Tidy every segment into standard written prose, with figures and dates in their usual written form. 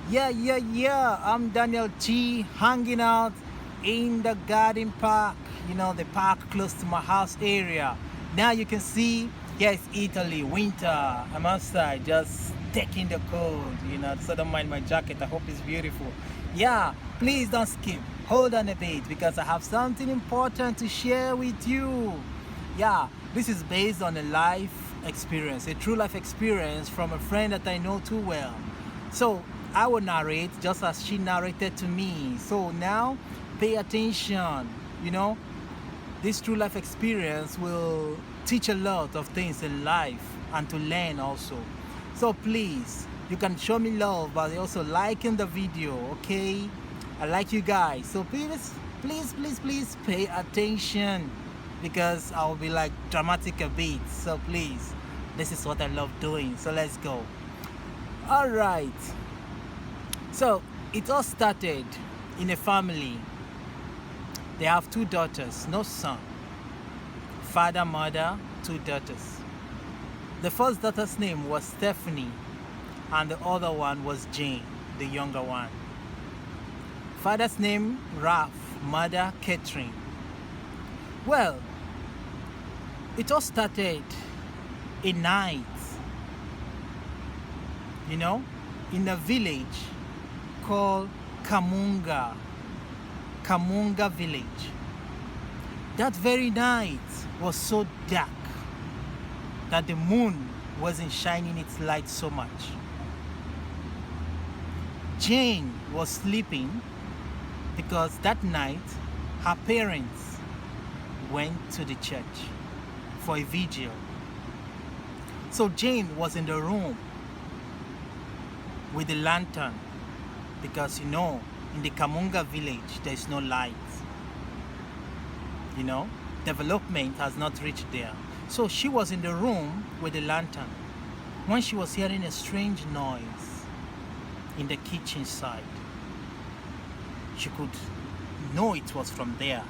Yeah. I'm Daniel T, hanging out in the garden park, the park close to my house area. Now you can see, yeah, it's Italy, winter. I'm outside just taking the cold, so don't mind my jacket. I hope it's beautiful. Yeah, please don't skip. Hold on a bit because I have something important to share with you. Yeah, this is based on a life experience, a true life experience from a friend that I know too well. So I will narrate just as she narrated to me. So now pay attention. You know, this true life experience will teach a lot of things in life and to learn also. So please, you can show me love by also liking the video, okay? I like you guys. So please pay attention because I'll be like dramatic a bit. So please, this is what I love doing. So let's go. All right. So it all started in a family. They have two daughters, no son. Father, mother, two daughters. The first daughter's name was Stephanie, and the other one was Jane, the younger one. Father's name, Ralph, mother, Catherine. Well, it all started a night, in a village called Kamunga village. That very night was so dark that the moon wasn't shining its light so much. Jane was sleeping because that night her parents went to the church for a vigil. So Jane was in the room with the lantern because in the Kamunga village there's no light. Development has not reached there. So she was in the room with the lantern when she was hearing a strange noise in the kitchen side. She could know it was from there.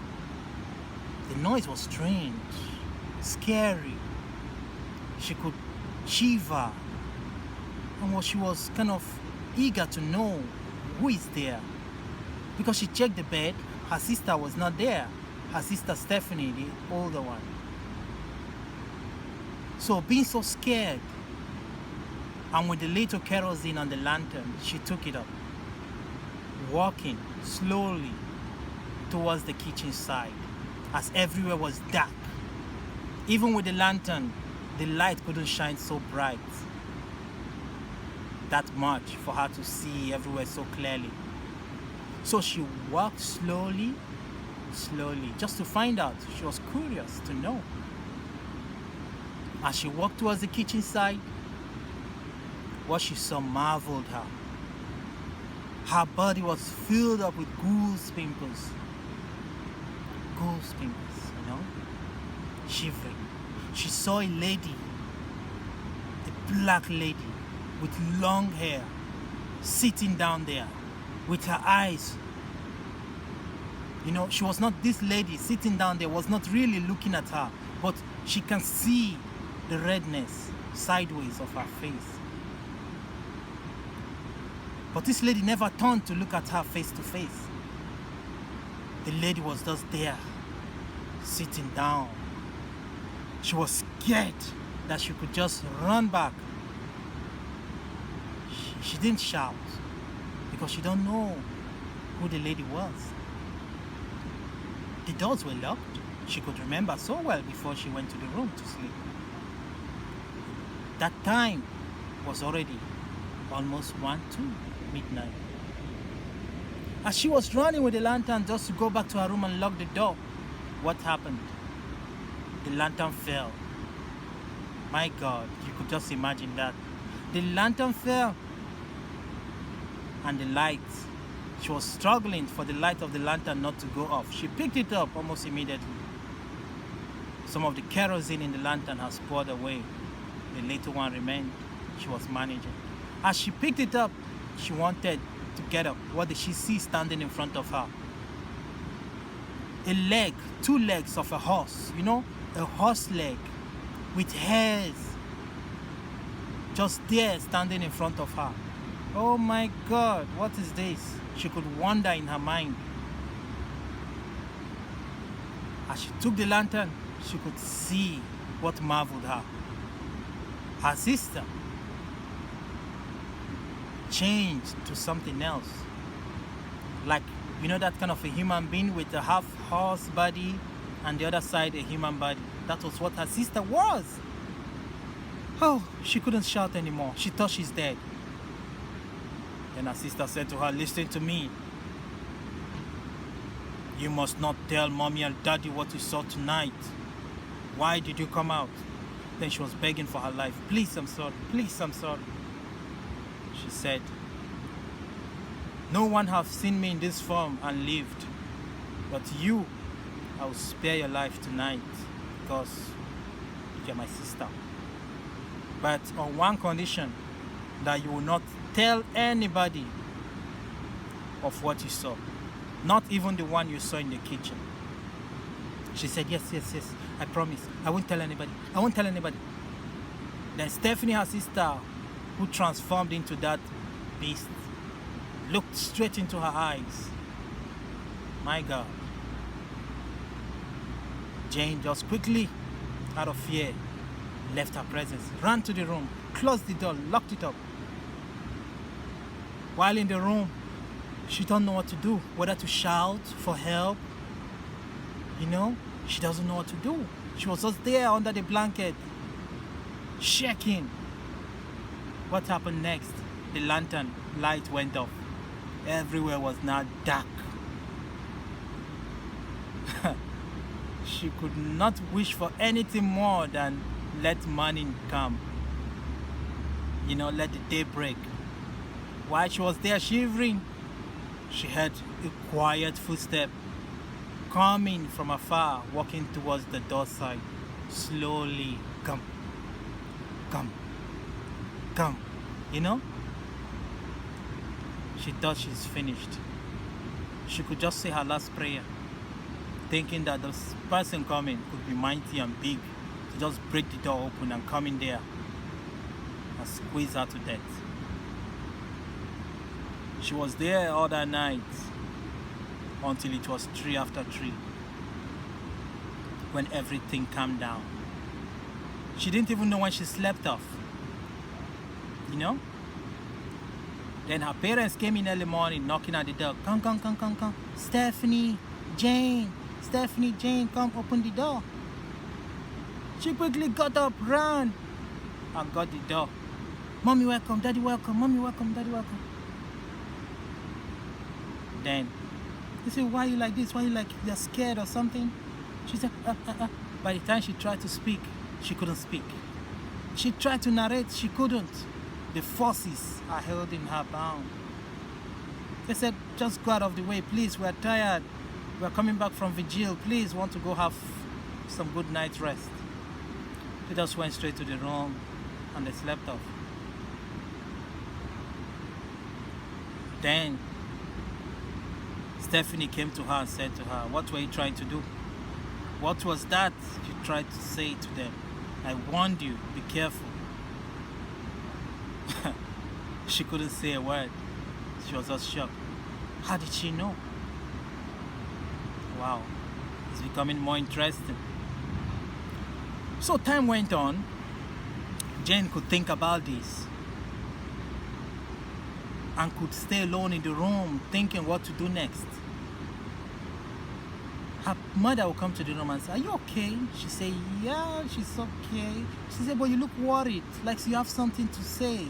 The noise was strange, scary. She could shiver, and she was kind of eager to know who is there. Because she checked the bed, her sister was not there. Her sister Stephanie, the older one. So being so scared, and with the little kerosene on the lantern, she took it up, walking slowly towards the kitchen side, as everywhere was dark. Even with the lantern, the light couldn't shine so bright, that much for her to see everywhere so clearly. So she walked slowly, just to find out. She was curious to know. As she walked towards the kitchen side, what she saw marveled her. Her body was filled up with goose pimples, shivering. She saw a lady, a black lady with long hair, sitting down there with her eyes. She was not, this lady sitting down there was not really looking at her, but she can see the redness sideways of her face. But this lady never turned to look at her face to face. The lady was just there, sitting down. She was scared that she could just run back. She didn't shout because she don't know who the lady was. The doors were locked. She could remember so well before she went to the room to sleep. That time was already almost 1-2 midnight. As she was running with the lantern just to go back to her room and lock the door, what happened? The lantern fell. My God, you could just imagine that. The lantern fell and the light, she was struggling for the light of the lantern not to go off. She picked it up almost immediately. Some of the kerosene in the lantern has poured away. The little one remained. She was managing. As she picked it up, she wanted to get up. What did she see standing in front of her? A leg, 2 legs of a horse, a horse leg with hairs just there standing in front of her. Oh my God, what is this? She could wonder in her mind. As she took the lantern, she could see what marveled her. Her sister changed to something else. Like, you know, that kind of a human being with a half horse body and the other side a human body. That was what her sister was. Oh, she couldn't shout anymore. She thought she's dead. Then her sister said to her, listen to me. You must not tell mommy and daddy what you saw tonight. Why did you come out? Then she was begging for her life. Please, I'm sorry. Please, I'm sorry. She said, no one have seen me in this form and lived. But you, I will spare your life tonight because you're my sister. But on one condition, that you will not tell anybody of what you saw. Not even the one you saw in the kitchen. She said, yes, yes, yes, I promise. I won't tell anybody. I won't tell anybody. Then Stephanie, her sister, who transformed into that beast, looked straight into her eyes. My God. Jane just quickly, out of fear, left her presence, ran to the room, closed the door, locked it up. While in the room, she don't know what to do, whether to shout for help. You know, she doesn't know what to do. She was just there under the blanket, shaking. What happened next? The lantern light went off. Everywhere was now dark. She could not wish for anything more than let morning come. You know, let the day break. While she was there shivering, she heard a quiet footstep coming from afar, walking towards the door side. Slowly, come, come, come. You know? She thought she's finished. She could just say her last prayer, thinking that this person coming could be mighty and big to just break the door open and come in there and squeeze her to death. She was there all that night until it was 3 after 3 when everything calmed down. She didn't even know when she slept off. You know? Then her parents came in early morning knocking at the door. Come, come, come, come, come. Stephanie, Jane, Stephanie, Jane, come open the door. She quickly got up, ran, and got the door. Mommy welcome, daddy welcome, mommy welcome, daddy welcome. Then they said, why are you like this? Why are you like you're scared or something? She said, By the time she tried to speak, she couldn't speak. She tried to narrate, she couldn't. The forces are holding her bound. They said, just go out of the way, please, we're tired. We're coming back from vigil, please, want to go have some good night's rest. They just went straight to the room and they slept off. Then Stephanie came to her and said to her, what were you trying to do? What was that you tried to say to them? I warned you, be careful. She couldn't say a word. She was just shocked. How did she know? Wow, it's becoming more interesting. So time went on. Jane could think about this and could stay alone in the room thinking what to do next. Her mother would come to the room and say, are you okay? She said, yeah, she's okay. She said, but you look worried, like you have something to say,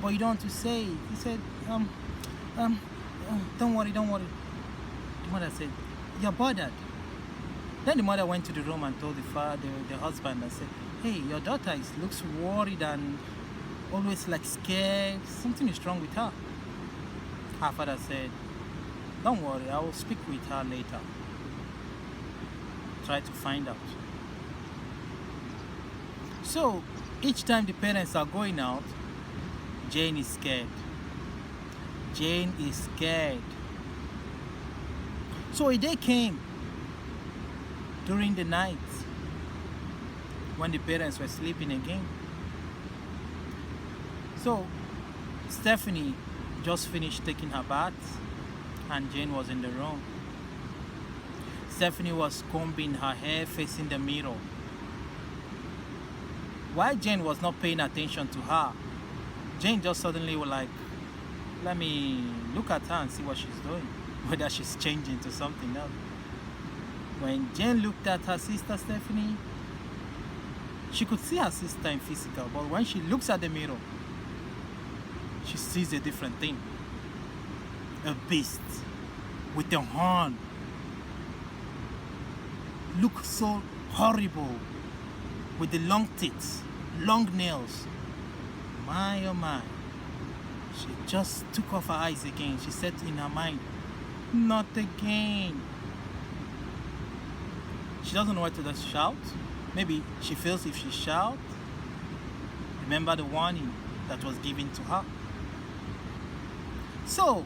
but you don't want to say it. He said, don't worry, don't worry. The mother said, you're bothered. Then the mother went to the room and told the father, the husband, and said, hey, your daughter looks worried and always like scared. Something is wrong with her. Her father said, don't worry, I will speak with her later. Try to find out. So each time the parents are going out, Jane is scared. Jane is scared. So a day came during the night when the parents were sleeping again. So Stephanie just finished taking her bath, and Jane was in the room. Stephanie was combing her hair facing the mirror. While Jane was not paying attention to her, Jane just suddenly was like, let me look at her and see what she's doing, whether she's changing to something else. When Jane looked at her sister Stephanie, she could see her sister in physical, but when she looks at the mirror, she sees a different thing. A beast with a horn. Look so horrible, with the long teeth, long nails. My oh my. She just took off her eyes again. She said in her mind, not again. She doesn't know what to just shout. Maybe she feels if she shout, remember the warning that was given to her. So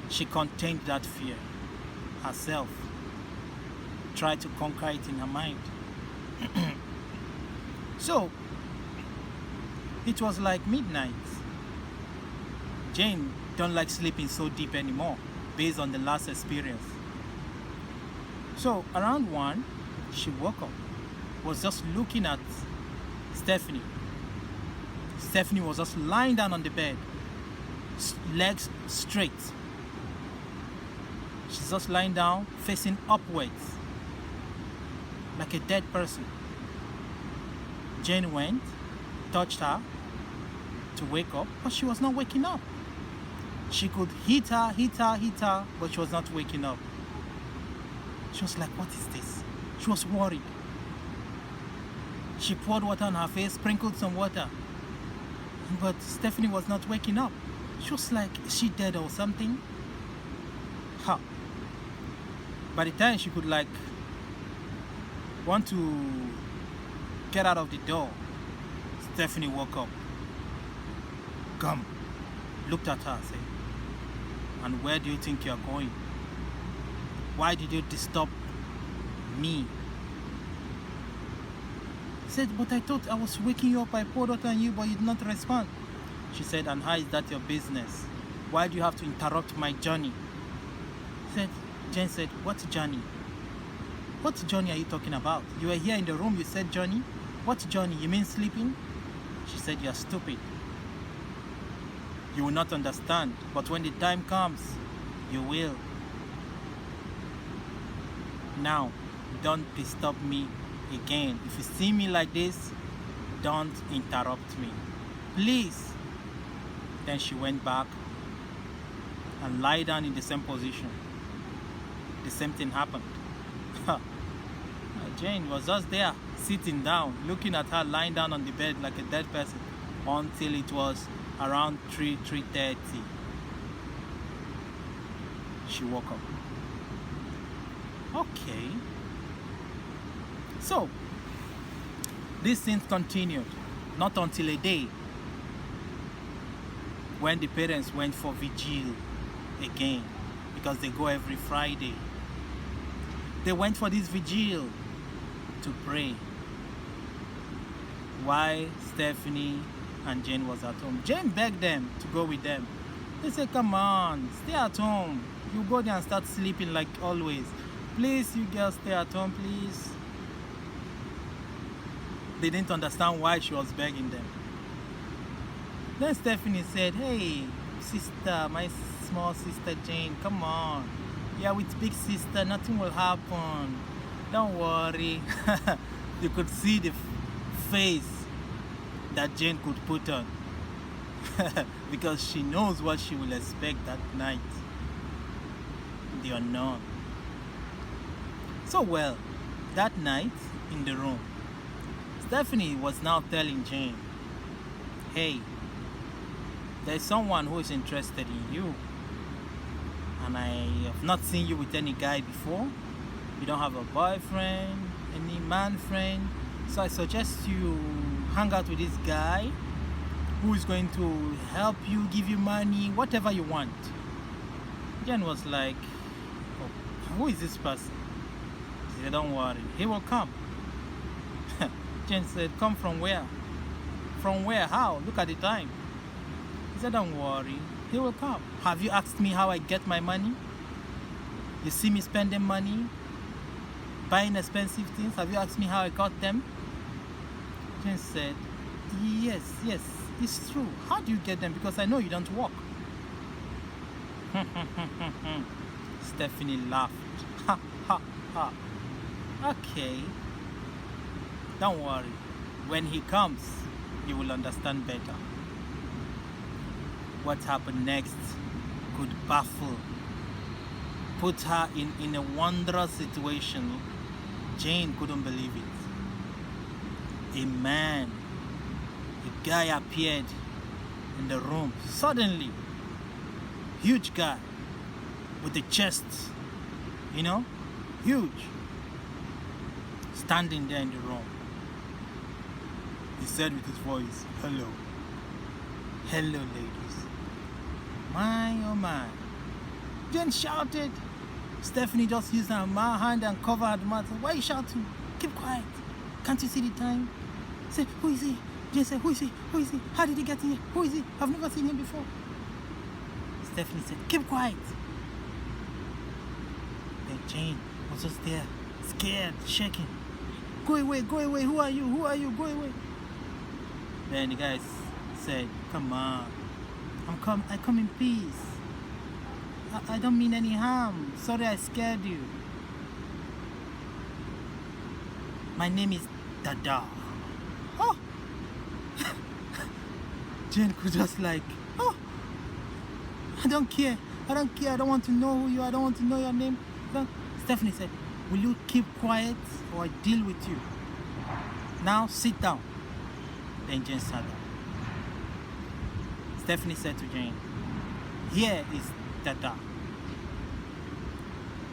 she contained that fear herself, tried to conquer it in her mind. So it was like midnight. Jane don't like sleeping so deep anymore based on the last experience. So around 1, she woke up, was just looking at Stephanie. Stephanie was just lying down on the bed, legs straight. She's just lying down, facing upwards, like a dead person. Jane went, touched her to wake up, but she was not waking up. She could hit her, but she was not waking up. She was like, what is this? She was worried. She poured water on her face, sprinkled some water. But Stephanie was not waking up. She was like, is she dead or something? Huh. By the time she could want to get out of the door, Stephanie woke up. Come. Looked at her, said, and where do you think you're going? Why did you disturb me? He said, but I thought I was waking you up. I poured water on you, but you did not respond. She said, and how is that your business? Why do you have to interrupt my journey? Jane said, what journey? What journey are you talking about? You were here in the room, you said journey? What journey? You mean sleeping? She said, you're stupid. You will not understand, but when the time comes, you will. Now, don't disturb me again. If you see me like this, don't interrupt me. Please. Then she went back and lie down in the same position. The same thing happened. Jane was just there, sitting down, looking at her lying down on the bed like a dead person until it was around 3:30. She woke up. Okay. So, these things continued, not until a day when the parents went for vigil again, because they go every Friday. They went for this vigil to pray while Stephanie and Jane was at home. Jane begged them to go with them. They said, come on, stay at home. You go there and start sleeping like always. Please, you girls, stay at home, please. They didn't understand why she was begging them. Then Stephanie said, hey, sister, my small sister Jane, come on. Yeah, with big sister, nothing will happen. Don't worry. You could see the face that Jane could put on. Because she knows what she will expect that night. The unknown. So well, that night in the room, Stephanie was now telling Jane, hey, there's someone who is interested in you, and I have not seen you with any guy before. You don't have a boyfriend, any man friend, so I suggest you hang out with this guy who is going to help you, give you money, whatever you want. Jane was like, oh, who is this person? She said, don't worry, he will come. Jane said, come from where? From where? How? Look at the time. He said, don't worry, he will come. Have you asked me how I get my money? You see me spending money, buying expensive things. Have you asked me how I got them? Jane said, yes, it's true. How do you get them? Because I know you don't work. Stephanie laughed. Ha, ha, ha. Okay. Don't worry. When he comes, you will understand better. What happened next could baffle, put her in a wondrous situation. Jane couldn't believe it. A man, a guy appeared in the room suddenly. Huge guy with a chest, you know, huge, standing there in the room. He said with his voice, hello. Hello, ladies. My, oh my. Jane shouted. Stephanie just used her hand and covered her mouth. Why are you shouting? Keep quiet. Can't you see the time? Say, who is he? Jane said, who is he? Who is he? How did he get in here? Who is he? I've never seen him before. Stephanie said, keep quiet. Then Jane was just there, scared, shaking. Go away, who are you? Go away. Then the guy said, come on, I come in peace. I don't mean any harm. Sorry I scared you. My name is Dada. Oh! Jane could just like, oh! I don't care. I don't want to know who you are. I don't want to know your name. Stephanie said, will you keep quiet or I deal with you? Now sit down. Then Jane sat down. Stephanie said to Jane, here is Dada.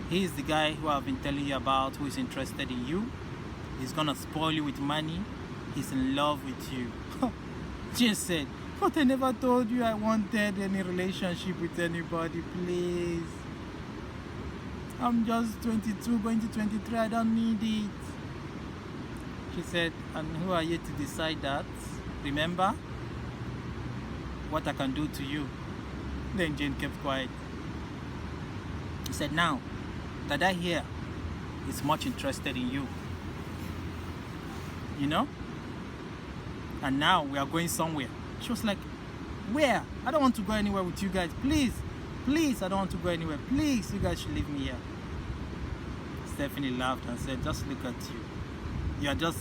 He is the guy who I've been telling you about, who is interested in you. He's gonna spoil you with money. He's in love with you. Jane said, but I never told you I wanted any relationship with anybody, please. I'm just 22, going to 23, I don't need it. She said, and who are you to decide that? Remember what I can do to you. Then Jane kept quiet. He said, now, Dada here is much interested in you. You know? And now we are going somewhere. She was like, where? I don't want to go anywhere with you guys. Please, I don't want to go anywhere. Please, you guys should leave me here. Stephanie laughed and said, just look at you. You are just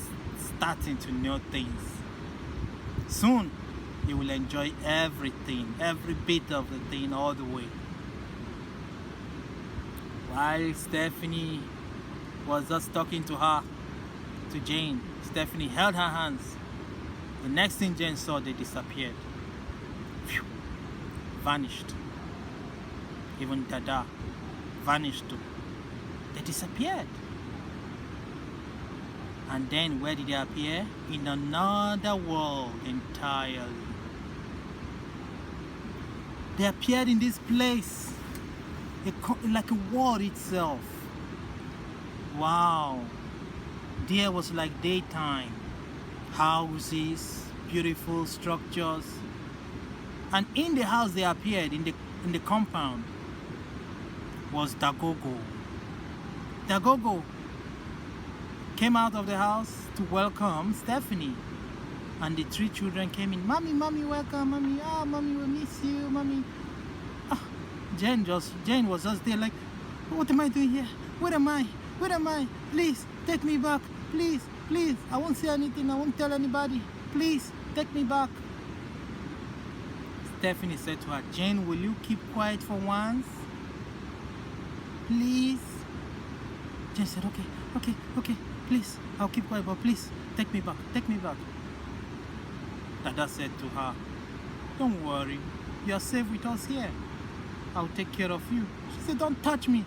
starting to know things. Soon, you will enjoy everything, every bit of the thing all the way. While Stephanie was just talking to her, to Jane, Stephanie held her hands. The next thing Jane saw, they disappeared. Phew. Vanished. Even Dada vanished too. They disappeared. And then where did they appear? In another world entirely. They appeared in this place, like a world itself. Wow. There was like daytime. Houses, beautiful structures. And in the house they appeared, in the compound, was Dagogo. Dagogo came out of the house to welcome Stephanie. And the three children came in. Mommy, welcome, mommy. Ah, mommy, we miss you, mommy. Ah, Jane was just there like, what am I doing here? Where am I? Please, take me back. Please. I won't say anything. I won't tell anybody. Please, take me back. Stephanie said to her, Jane, will you keep quiet for once? Please. Jane said, okay. Please, I'll keep quiet, but please, take me back. Dada said to her, don't worry, you're safe with us here. I'll take care of you. She said, don't touch me,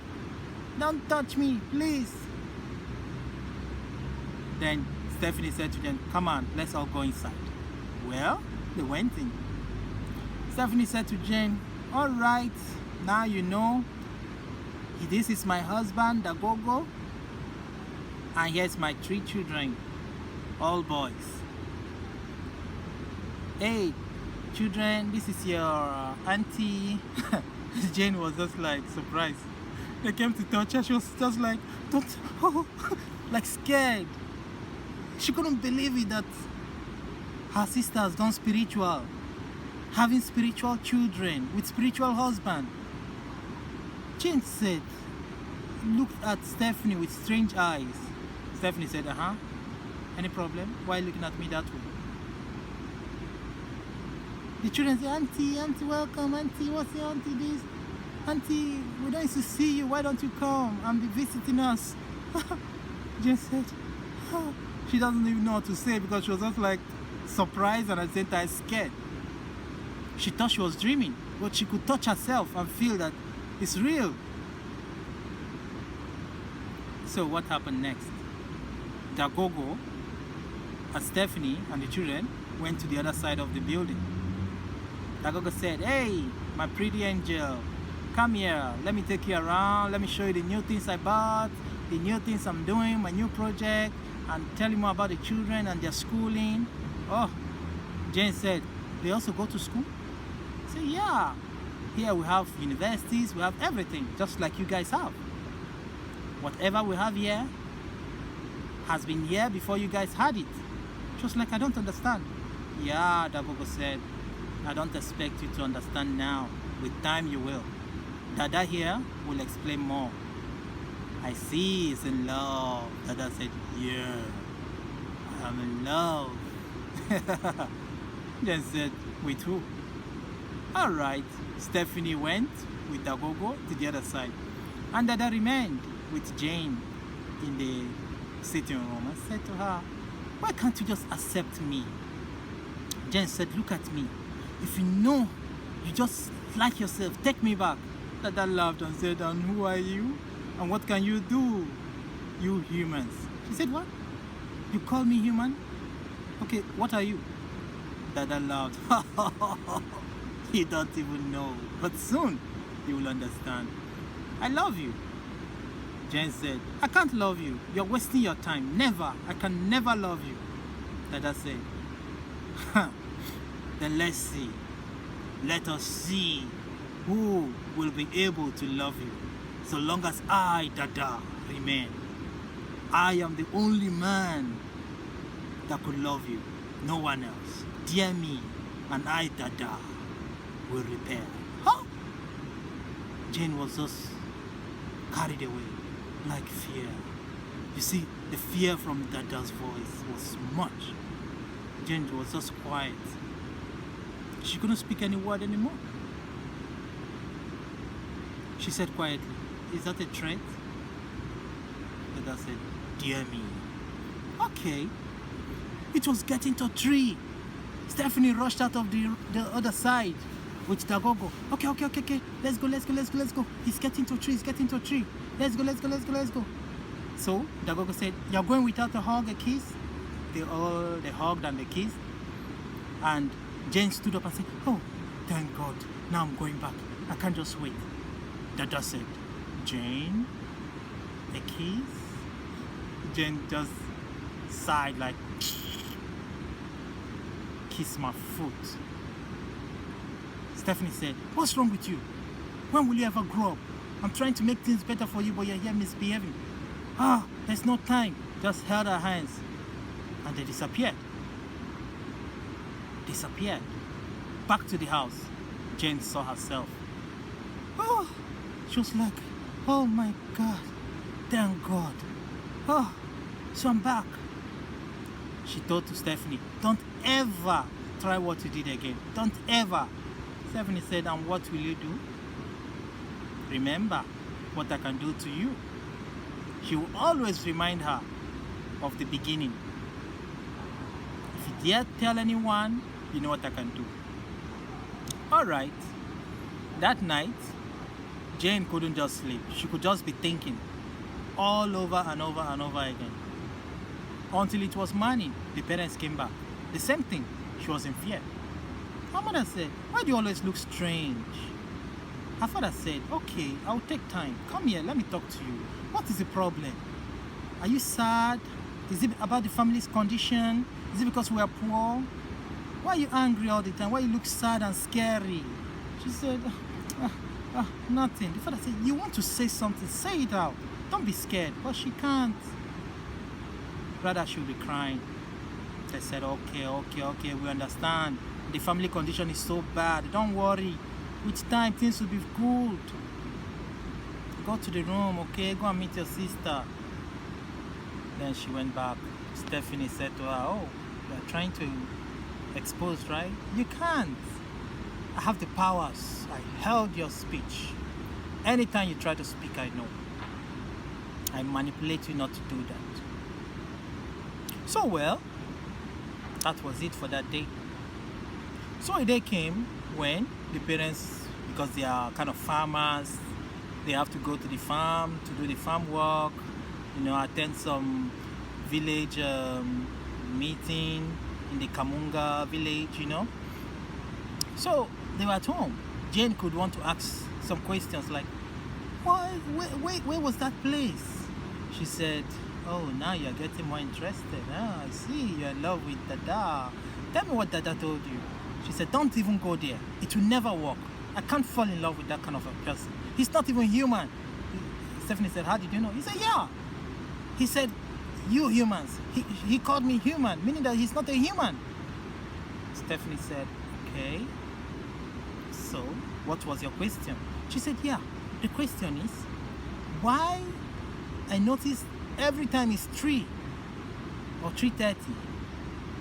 please. Then Stephanie said to them, come on, let's all go inside. Well, they went in. Stephanie said to Jane, all right, now you know, this is my husband, Dagogo, and here's my three children, all boys. Hey, children, this is your auntie. Jane was just like surprised. They came to touch her. She was just like, don't, oh, like scared. She couldn't believe it that her sister has gone spiritual, having spiritual children with spiritual husband. Jane said, looked at Stephanie with strange eyes. Stephanie said, any problem? Why are you looking at me that way? The children said, auntie, welcome, auntie, what's your auntie this? Auntie, we don't used to see you, why don't you come and be visiting us? Jane said, she doesn't even know what to say because she was just like surprised and at the same time scared. She thought she was dreaming, but she could touch herself and feel that it's real. So what happened next? Dagogo and Stephanie and the children went to the other side of the building. Dagogo said, hey, my pretty angel, come here, let me take you around, let me show you the new things I bought, the new things I'm doing, my new project, and tell you more about the children and their schooling. Oh, Jane said, they also go to school? I said, yeah, here we have universities, we have everything, just like you guys have. Whatever we have here has been here before you guys had it. Just like I don't understand. Yeah, Dagogo said, I don't expect you to understand now. With time you will. Dada here will explain more. I see he's in love. Dada said, yeah, I'm in love. Then said, with who? Alright, Stephanie went with Dagogo to the other side. And Dada remained with Jane in the sitting room and said to her, why can't you just accept me? Jane said, look at me. If you know you just like yourself, take me back. Dada laughed and said, and who are you? And what can you do? You humans. She said, what? You call me human? Okay, what are you? Dada laughed. You don't even know. But soon you will understand. I love you. Jane said, I can't love you. You're wasting your time. Never. I can never love you. Dada said, then let's see. Let us see who will be able to love you. So long as I, Dada, remain. I am the only man that could love you. No one else. Dear me, and I, Dada, will repair. Huh? Jane was just carried away like fear. You see, the fear from Dada's voice was much. Jane was just quiet. She couldn't speak any word anymore. She said quietly, is that a threat? Dada said, dear me. Okay. It was getting to 3. Stephanie rushed out of the other side with Dagogo. Okay. Let's go. He's getting to 3. Let's go. So Dagogo said, you're going without a hug, a kiss? They hugged and they kissed. And Jane stood up and said, oh, thank God. Now I'm going back. I can't just wait. Dada said, Jane, a kiss? Jane just sighed like, kiss my foot. Stephanie said, what's wrong with you? When will you ever grow up? I'm trying to make things better for you, but you're here misbehaving. There's no time. Just held her hands and they disappeared. Back to the house. Jane saw herself. She was like, oh my God, thank God. So I'm back. She told to Stephanie, don't ever try what you did again. Don't ever. Stephanie said, and what will you do? Remember what I can do to you. She will always remind her of the beginning. If you dare tell anyone, you know what I can do. Alright. That night, Jane couldn't just sleep. She could just be thinking all over and over and over again. Until it was morning, the parents came back. The same thing, she was in fear. Her mother said, why do you always look strange? Her father said, okay, I'll take time. Come here, let me talk to you. What is the problem? Are you sad? Is it about the family's condition? Is it because we are poor? Why are you angry all the time? Why you look sad and scary? She said, nothing. The father said, you want to say something, say it out. Don't be scared. But she can't. Rather, she'll be crying. They said, okay, we understand. The family condition is so bad. Don't worry. With time, things will be good. Go to the room, okay? Go and meet your sister. Then she went back. Stephanie said to her, oh, you're trying to expose, right? You can't. I have the powers. I held your speech. Anytime you try to speak, I know. I manipulate you not to do that. So, well, that was it for that day. So a day came when the parents, because they are kind of farmers, they have to go to the farm to do the farm work, attend some village meeting in the Kamunga village, So they were at home. Jane could want to ask some questions like, where was that place? She said, oh, now you're getting more interested. Ah, I see, you're in love with Dada. Tell me what Dada told you. She said, don't even go there. It will never work. I can't fall in love with that kind of a person. He's not even human. Stephanie said, how did you know? He said, yeah. He said, you humans. He called me human, meaning that he's not a human. Stephanie said, okay. So, what was your question? She said, yeah. The question is, why I noticed every time it's 3 or 3:30.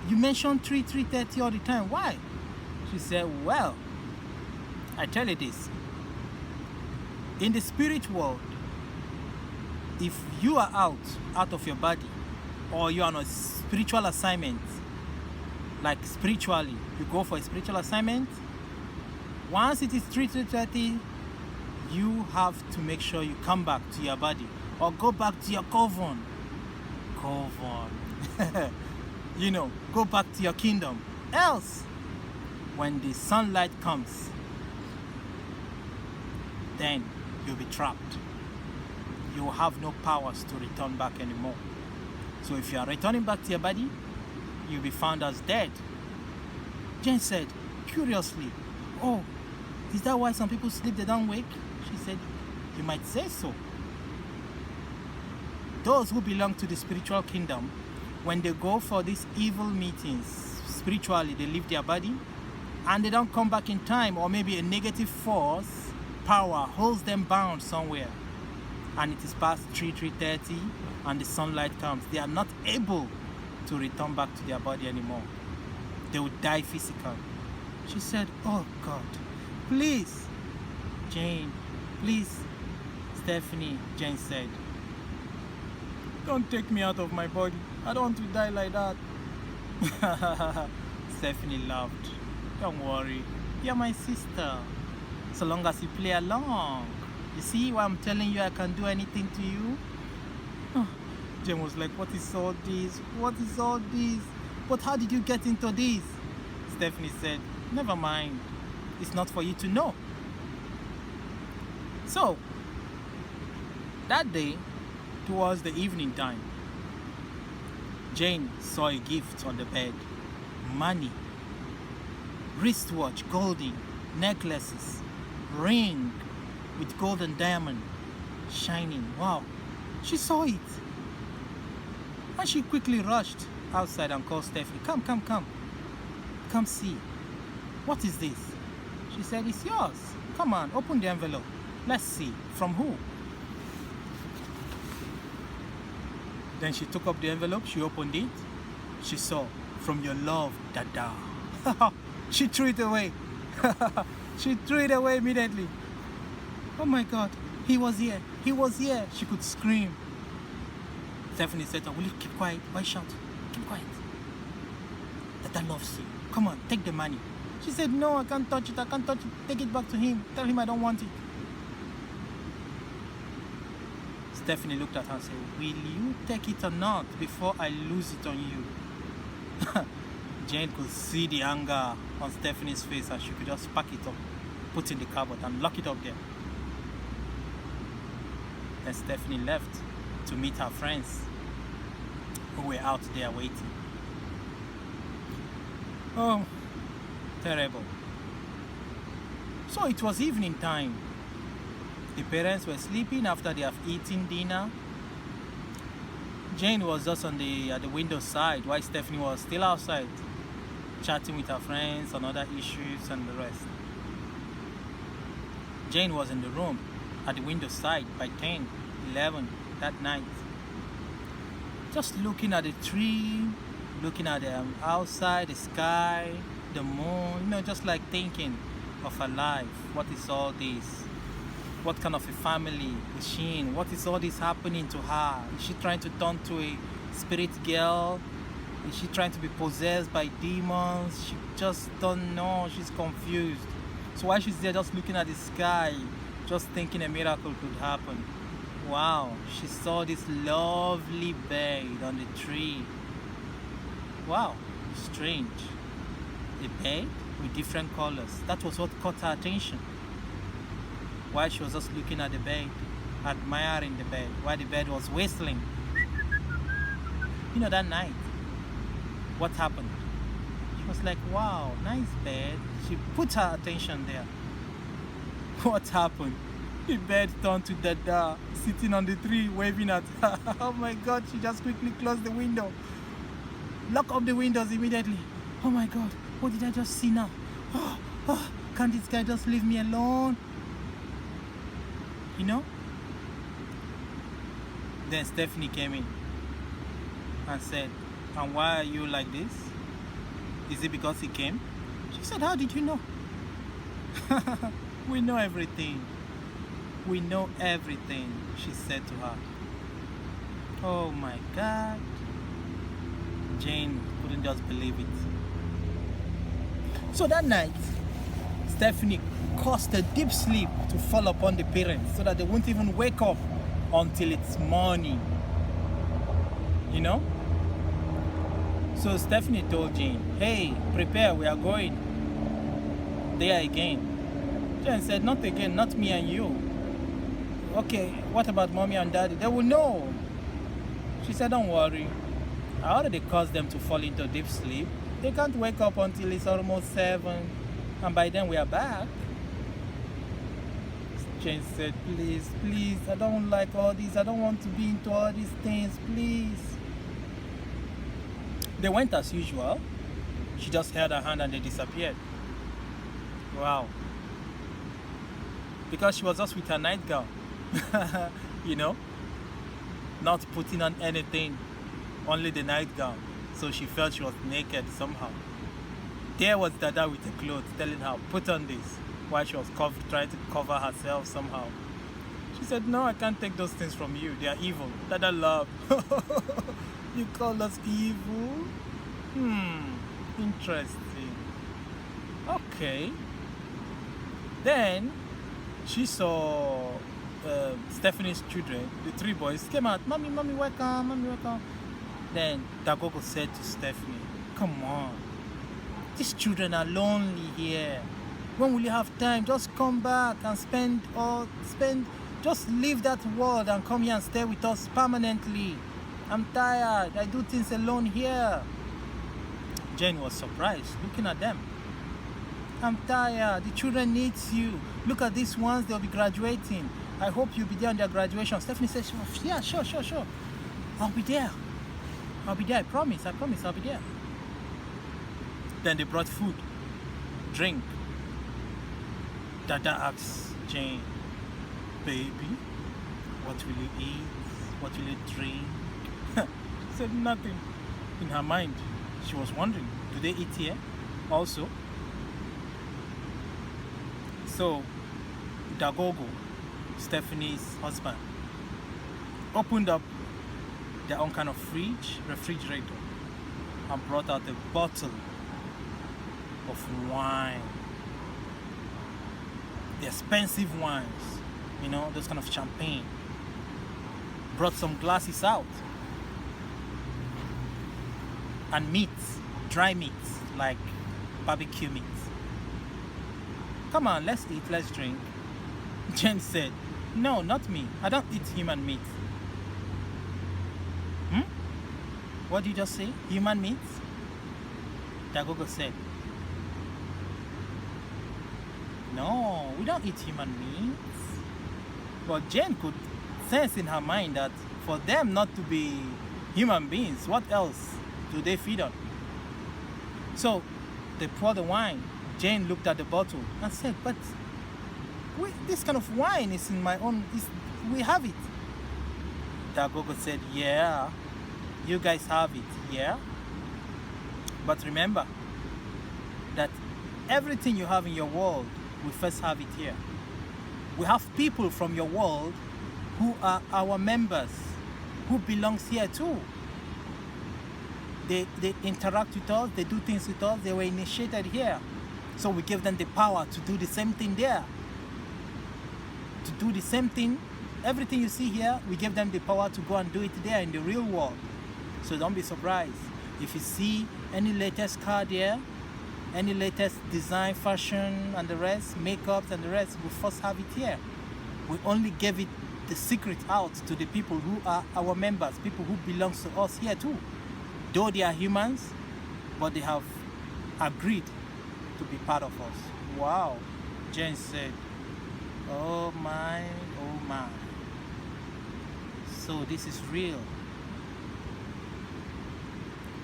You mention 3:30 all the time. Why? She said, well, I tell you this. In the spirit world, if you are out of your body, or you are on a spiritual assignment, like spiritually, you go for a spiritual assignment, once it is 3:30, you have to make sure you come back to your body or go back to your coven. Go back to your kingdom. Else, when the sunlight comes, then you'll be trapped. You will have no powers to return back anymore. So if you are returning back to your body, you'll be found as dead. Jane said, curiously, oh, is that why some people sleep, they don't wake? She said, you might say so. Those who belong to the spiritual kingdom, when they go for these evil meetings, spiritually, they leave their body and they don't come back in time, or maybe a negative force, power, holds them bound somewhere. And it is past 3:30 and the sunlight comes. They are not able to return back to their body anymore. They will die physically. She said, oh God, please, Jane, please, Stephanie. Jane said, don't take me out of my body. I don't want to die like that. Stephanie laughed. Don't worry, you're my sister. So long as you play along. You see why I'm telling you I can do anything to you? Jane was like, what is all this? What is all this? But how did you get into this? Stephanie said, never mind. It's not for you to know. So, that day, towards the evening time, Jane saw a gift on the bed. Money, wristwatch, golden, necklaces, ring with gold and diamond, shining. Wow, she saw it. And she quickly rushed outside and called Stephanie. Come see. What is this? She said, it's yours. Come on, open the envelope. Let's see. From who? Then she took up the envelope, she opened it. She saw, from your love, Dada. She threw it away. She threw it away immediately. Oh my God, he was here. He was here. She could scream. Stephanie said, will you keep quiet? Why shout? Keep quiet. Dada loves you. Come on, take the money. She said, no, I can't touch it. I can't touch it. Take it back to him. Tell him I don't want it. Stephanie looked at her and said, will you take it or not before I lose it on you? Jane could see the anger on Stephanie's face, and she could just pack it up, put it in the cupboard and lock it up there. Then Stephanie left to meet her friends who were out there waiting. Oh, Terrible. So it was evening time. The parents were sleeping after they have eaten dinner. Jane was just at the window side while Stephanie was still outside chatting with her friends on other issues and the rest. Jane was in the room at the window side by 10, 11 that night. Just looking at the tree, looking at the outside, the sky, the moon, just like thinking of her life. What is all this? What kind of a family is she in? What is all this happening to her? Is she trying to turn to a spirit girl? Is she trying to be possessed by demons? She just don't know. She's confused. So while she's there just looking at the sky, just thinking a miracle could happen. Wow, she saw this lovely bird on the tree. Wow, strange. A bird with different colors. That was what caught her attention. While she was just looking at the bird, admiring the bird, while the bird was whistling. That night, what happened? She was like, wow, nice bird. She put her attention there. What happened? The bird turned to Dada, sitting on the tree, waving at her. Oh my God, she just quickly closed the window. Lock up the windows immediately. Oh my God, what did I just see now? Can't this guy just leave me alone? Then Stephanie came in and said, and why are you like this? Is it because he came? She said, how did you know? We know everything. We know everything, she said to her. Oh my God. Jane couldn't just believe it. So that night, Stephanie caused a deep sleep to fall upon the parents so that they won't even wake up until it's morning. So Stephanie told Jane, hey, prepare, we are going there again. Jane said, not again, not me and you. Okay, what about mommy and daddy? They will know. She said, don't worry. I already caused them to fall into deep sleep. They can't wake up until it's almost 7. And by then we are back. Jane said, please, please, I don't like all this. I don't want to be into all these things, please. They went as usual. She just held her hand and they disappeared. Wow. Because she was just with her nightgown. Not putting on anything, only the nightgown. So she felt she was naked somehow. There was Dada with the clothes telling her, put on this, while she was trying to cover herself somehow. She said, no, I can't take those things from you. They are evil. Dada laughed. You call us evil? Interesting. Okay. Then she saw Stephanie's children, the 3 boys, came out. Mommy, welcome, mommy, welcome. Then Dagogo said to Stephanie, come on. These children are lonely here. When will you have time? Just come back and just leave that world and come here and stay with us permanently. I'm tired. I do things alone here. Jane was surprised, looking at them. I'm tired. The children need you. Look at these ones. They'll be graduating. I hope you'll be there on their graduation. Stephanie says, yeah, sure. I'll be there. I promise, I'll be there. Then they brought food, drink. Dada asked Jane, baby, what will you eat? What will you drink? She said nothing. In her mind, she was wondering, do they eat here also? So, Dagogo, Stephanie's husband, opened up their own kind of refrigerator, and brought out a bottle of wine. The expensive wines, those kind of champagne. Brought some glasses out. And meats, dry meats, like barbecue meats. Come on, let's eat, let's drink. Jen said, no, not me. I don't eat human meat. What did you just say? Human meat? Dagogo said, no, we don't eat human meat. But Jane could sense in her mind that for them not to be human beings, what else do they feed on? So they poured the wine. Jane looked at the bottle and said, but this kind of wine is in my own, we have it. Dagogo said, yeah, you guys have it, yeah? But remember that everything you have in your world, we first have it here. We have people from your world who are our members, who belongs here too. They interact with us, they do things with us, they were initiated here. So we give them the power to do the same thing there. To do the same thing, everything you see here, we give them the power to go and do it there in the real world. So don't be surprised. If you see any latest car there, any latest design, fashion, and the rest, makeups and the rest, we first have it here. We only gave it the secret out to the people who are our members, people who belongs to us here too. Though they are humans, but they have agreed to be part of us. Wow, Jane said, oh my, oh my. So this is real.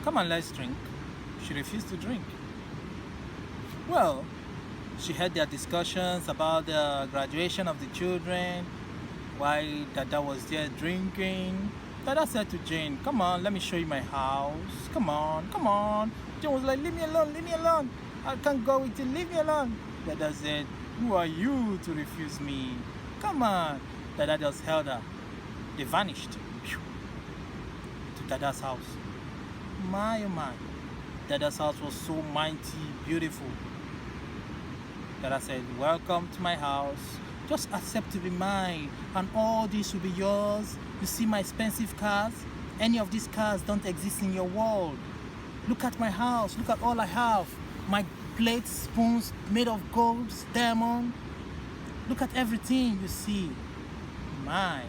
Come on, let's drink. She refused to drink. Well, she had their discussions about the graduation of the children, while Dada was there drinking. Dada said to Jane, come on, let me show you my house. Come on, come on. Jane was like, leave me alone, leave me alone. I can't go with you, leave me alone. Dada said, who are you to refuse me? Come on. Dada just held her. They vanished to Dada's house. My, oh my. Dada's house was so mighty, beautiful. Dada said, welcome to my house. Just accept to be mine, and all this will be yours. You see my expensive cars? Any of these cars don't exist in your world. Look at my house. Look at all I have. My plates, spoons made of gold, diamond. Look at everything you see. My,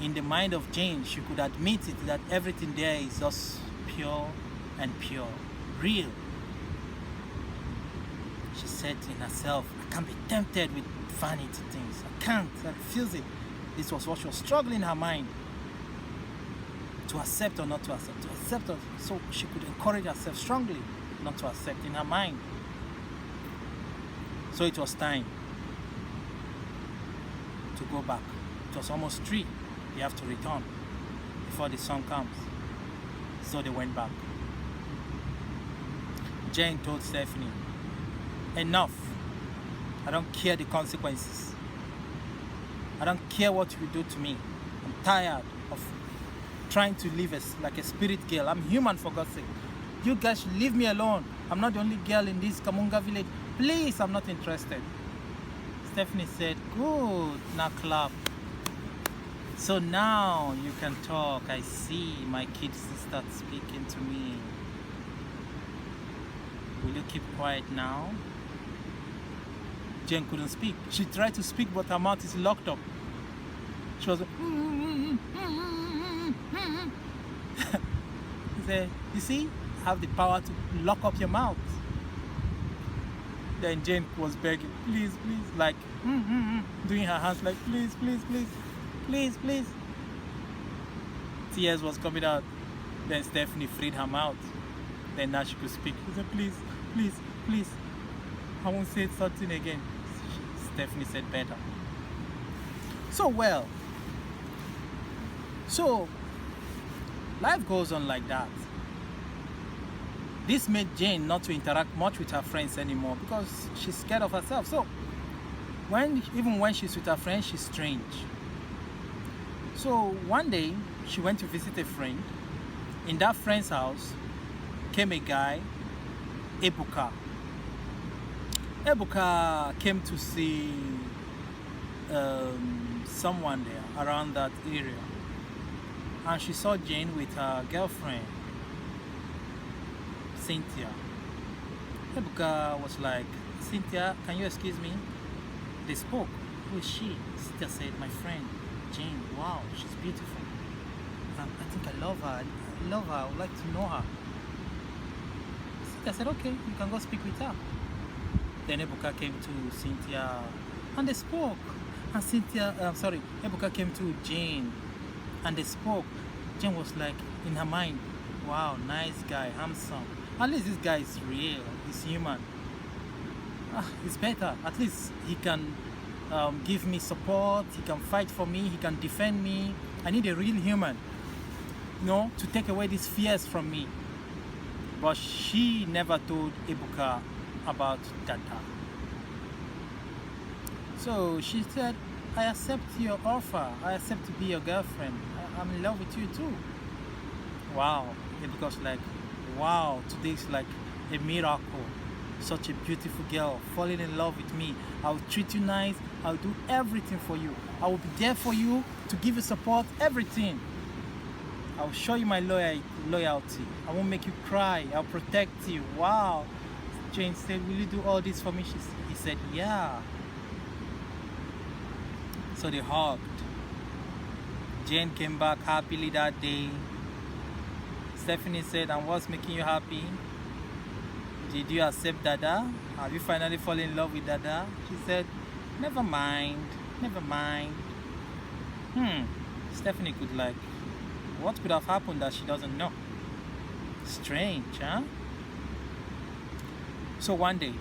in the mind of Jane, she could admit it that everything there is just pure and pure, real. She said in herself, I can't be tempted with vanity things. I can't. I refuse it. This was what she was struggling in her mind. To accept or not to accept. To accept, so she could encourage herself strongly not to accept in her mind. So it was time to go back. It was almost 3. They have to return before the sun comes. So they went back. Jane told Stephanie, enough. I don't care the consequences. I don't care what you do to me. I'm tired of trying to live like a spirit girl. I'm human, for God's sake. You guys should leave me alone. I'm not the only girl in this Kamunga village. Please, I'm not interested. Stephanie said, good, now clap. So now you can talk. I see my kids start speaking to me. Will you keep quiet now? Jane couldn't speak. She tried to speak, but her mouth is locked up. She was like, he said, you see, I have the power to lock up your mouth. Then Jane was begging, please, please, like, doing her hands like, please, please, please, please, please. Tears was coming out. Then Stephanie freed her mouth. Then now she could speak. She said, please, please, please, I won't say something again. Stephanie said better. So life goes on like that. This made Jane not to interact much with her friends anymore because she's scared of herself. So even when she's with her friends, she's strange. So one day she went to visit a friend. In that friend's house came a guy, Ebuka. Ebuka came to see someone there around that area, and she saw Jane with her girlfriend Cynthia. Ebuka was like, Cynthia, can you excuse me? They spoke. Who is she? Cynthia said, my friend Jane. Wow, she's beautiful. I think I love her. I love her. I would like to know her. Cynthia said, okay, you can go speak with her. Then Ebuka came to Cynthia and they spoke. And Ebuka came to Jane and they spoke. Jane was like, in her mind, wow, nice guy, handsome. At least this guy is real, he's human. It's better. At least he can give me support, he can fight for me, he can defend me. I need a real human, to take away these fears from me. But she never told Ebuka about Dada. So she said, I accept your offer. I accept to be your girlfriend. I'm in love with you too. Wow. Ebuka was like, wow, today's like a miracle. Such a beautiful girl falling in love with me. I'll treat you nice. I'll do everything for you. I will be there for you to give you support, everything. I'll show you my loyalty. I won't make you cry. I'll protect you. Wow. Jane said, will you do all this for me? He said, yeah. So they hugged. Jane came back happily that day. Stephanie said, and what's making you happy? Did you accept Dada? Have you finally fallen in love with Dada? She said, never mind. Stephanie could like, what could have happened that she doesn't know? Strange, huh? So one day,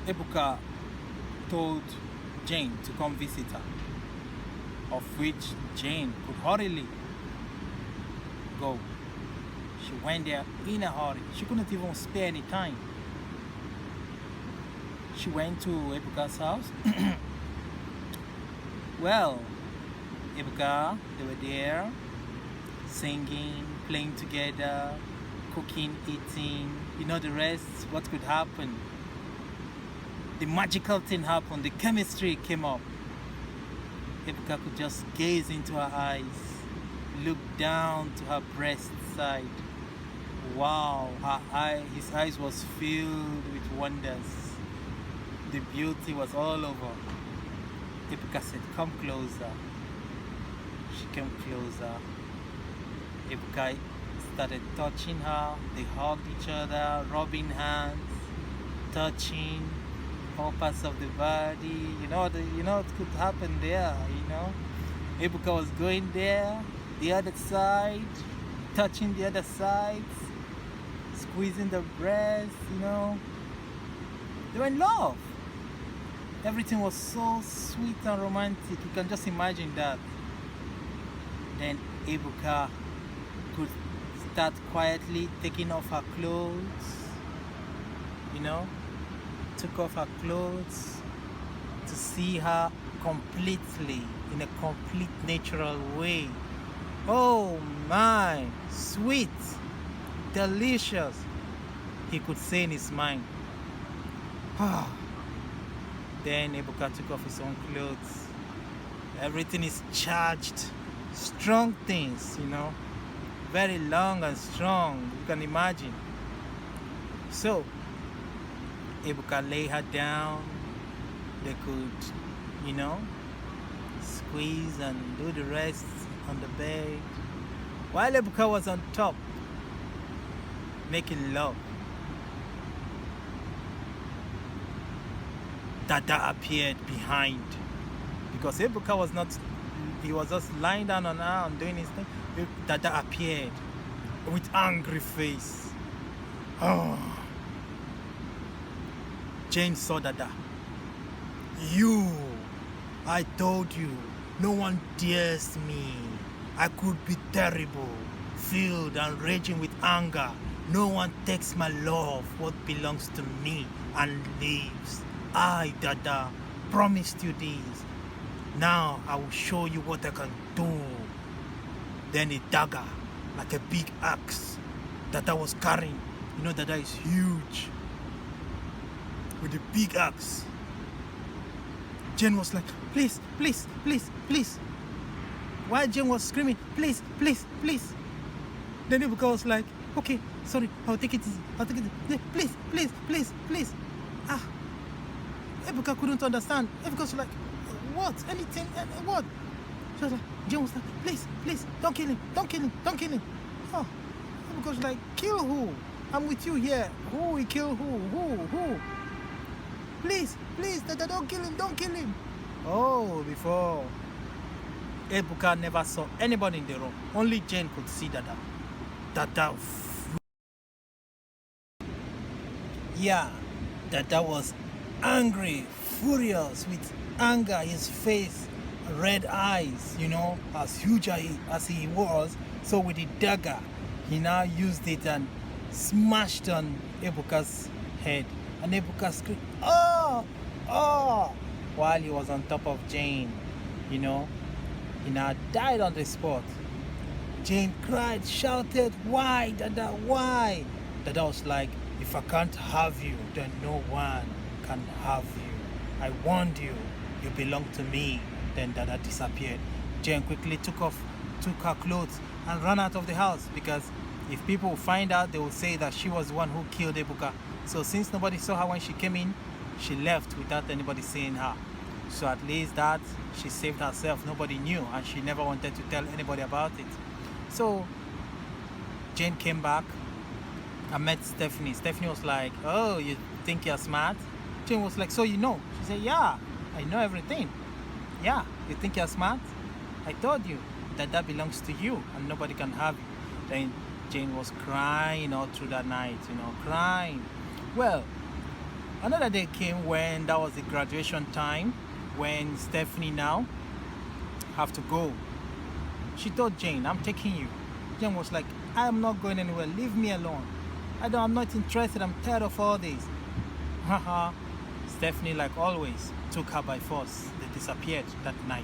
Ebuka told Jane to come visit her, of which Jane could hurriedly go. She went there in a hurry. She couldn't even spare any time. She went to Ebuka's house. Well, Ebuka, they were there, singing, playing together, cooking, eating, the rest, what could happen. The magical thing happened, the chemistry came up. Ebuka could just gaze into her eyes, look down to her breast side. Wow, his eyes was filled with wonders. The beauty was all over. Ebuka said, come closer. She came closer. Ebuka started touching her. They hugged each other, rubbing hands, touching all parts of the body. It could happen there, Ebuka was going there, the other side, touching the other sides, squeezing the breast, They were in love. Everything was so sweet and romantic. You can just imagine that. Then Ebuka could start quietly taking off her clothes, took off her clothes to see her completely, in a complete natural way. Oh my, sweet, delicious, he could say in his mind. Then Ebuka took off his own clothes. Everything is charged, strong things, very long and strong, you can imagine. So Ebuka lay her down. They could, squeeze and do the rest on the bed, while Ebuka was on top, making love. Dada appeared behind, because Ebuka was not, he was just lying down on her and doing his thing. Dada appeared with angry face. Jane saw Dada. I told you, no one dares me. I could be terrible, filled and raging with anger. No one takes my love, what belongs to me, and lives. I, Dada, promised you this. Now I will show you what I can do. Then a dagger, like a big axe, Dada was carrying. Dada is huge. With a big axe. Jane was like, please, please, please, please. While Jane was screaming, please, please, please. Then Ebuka was like, okay, sorry, I'll take it easy. Please, please, please, please. Ebuka couldn't understand. Ebuka was like, what? Anything? What? She was like, Jane was like, please, please, don't kill him. Ebuka was like, kill who? I'm with you here. Who will kill who? Who? Please, Dada, don't kill him, don't kill him. Oh, before. Ebuka never saw anybody in the room. Only Jane could see Dada. Dada. Yeah, Dada was angry, furious with anger, his face, red eyes, you know, as huge as he was. So with the dagger, he now used it and smashed on Ebuka's head. And Ebuka screamed, oh, oh, while he was on top of Jane, you know. He now died on the spot. Jane cried, shouted, why, Dada, why? Dada was like, if I can't have you, then no one can have you. I warned you, you belong to me. Then Dada disappeared. Jane quickly took her clothes and ran out of the house, because if people find out, they will say that she was the one who killed Ebuka. So since nobody saw her when she came in, she left without anybody seeing her. So at least that she saved herself. Nobody knew, and she never wanted to tell anybody about it. So Jane came back and met Stephanie. Stephanie was like, oh, you think you're smart? Jane was like, so you know? She said, yeah, I know everything. Yeah, you think you're smart? I told you that belongs to you and nobody can have you. Then Jane was crying all through that night, you know, crying. Well, another day came when that was the graduation time, when Stephanie now have to go. She told Jane, I'm taking you. Jane was like, I am not going anywhere, leave me alone. I'm not interested, I'm tired of all this. Haha. Stephanie, like always, took her by force. They disappeared that night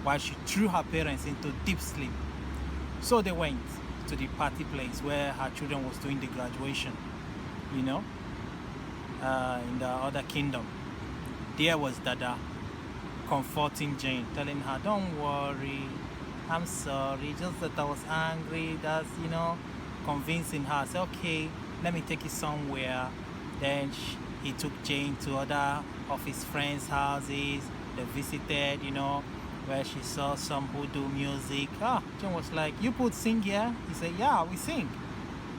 while she threw her parents into deep sleep. So they went to the party place where her children was doing the graduation, you know, in the other kingdom. There was Dada comforting Jane, telling her, don't worry, I'm sorry, just that I was angry. That's, you know, convincing her. Say, okay, let me take you somewhere. Then he took Jane to other of his friends' houses. They visited, you know, where she saw some who do music. Jane was like, you put sing here? He said, yeah, we sing.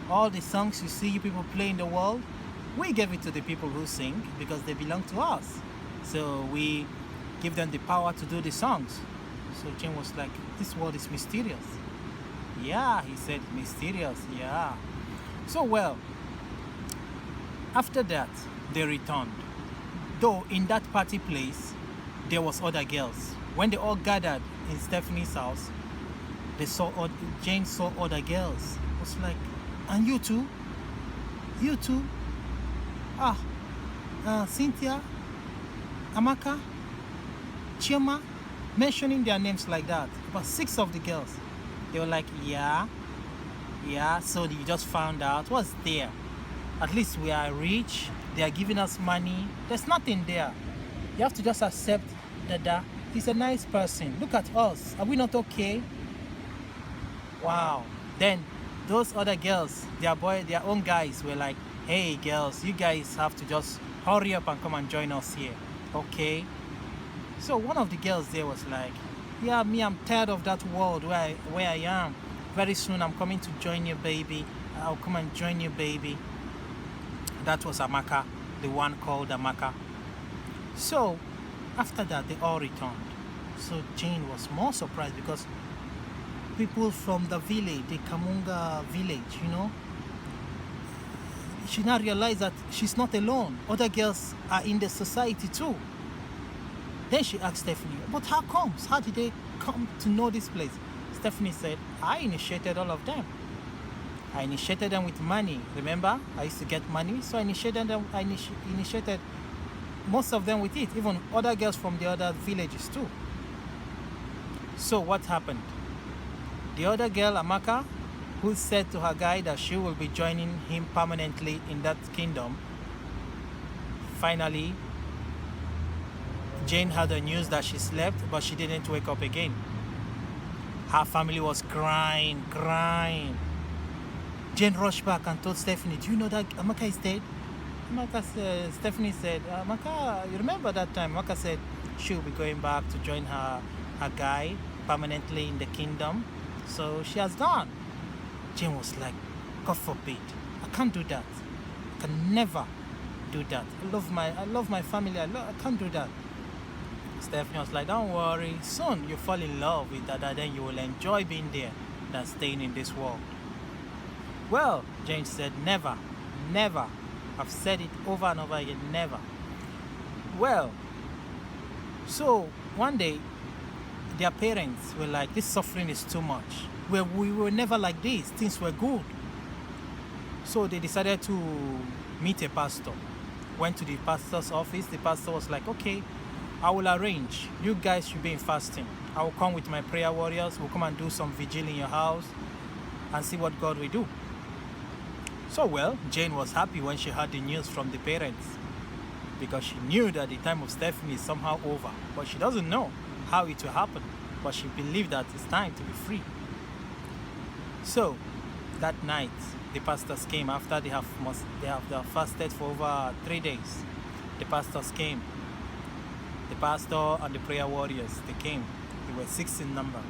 All the songs you see you people play in the world, we give it to the people who sing because they belong to us. So we give them the power to do the songs. So Jane was like, this world is mysterious. Yeah, he said, mysterious, yeah. So well, after that, they returned. Though in that party place, there was other girls. When they all gathered in Stephanie's house, Jane saw other girls. It was like, and you too? You too? Cynthia, Amaka, Chioma, mentioning their names like that. About 6 of the girls. They were like, yeah, so you just found out. What's there? At least we are rich. They are giving us money. There's nothing there. You have to just accept Dada. He's a nice person. Look at us. Are we not okay? Wow. Then those other girls, their own guys were like, hey girls, you guys have to just hurry up and come and join us here. Okay? So one of the girls there was like, yeah, me, I'm tired of that world where I am. Very soon I'm coming to join you, baby. I'll come and join you, baby. That was Amaka, the one called Amaka. So after that, they all returned. So Jane was more surprised because people from the village, the Kamunga village, you know, she now realized that she's not alone. Other girls are in the society too. Then she asked Stephanie, but how comes? How did they come to know this place? Stephanie said, I initiated all of them. I initiated them with money. Remember, I used to get money, so I initiated most of them with it, even other girls from the other villages too. So what happened? The other girl, Amaka, who said to her guy that she will be joining him permanently in that kingdom, finally, Jane had the news that she slept, but she didn't wake up again. Her family was crying. Jane rushed back and told Stephanie, do you know that Amaka is dead? Stephanie said, Amaka, you remember that time? Amaka said she'll be going back to join her guy permanently in the kingdom. So she has gone. Jane was like, God forbid, I can't do that. I can never do that. I love my family. I can't do that. Stephanie was like, don't worry, soon you fall in love with Dada, then you will enjoy being there than staying in this world. Well, Jane said, never, never. I've said it over and over again, never. Well, so one day, their parents were like, this suffering is too much. We were never like this, things were good. So they decided to meet a pastor. Went to the pastor's office. The pastor was like, okay, I will arrange. You guys should be in fasting. I will come with my prayer warriors. We'll come and do some vigil in your house and see what God will do. So, well, Jane was happy when she heard the news from the parents, because she knew that the time of Stephanie is somehow over. But she doesn't know how it will happen. But she believed that it's time to be free. So, that night, the pastors came after they have fasted for over 3 days. The pastors came. The pastor and the prayer warriors, they came. They were 6 in number,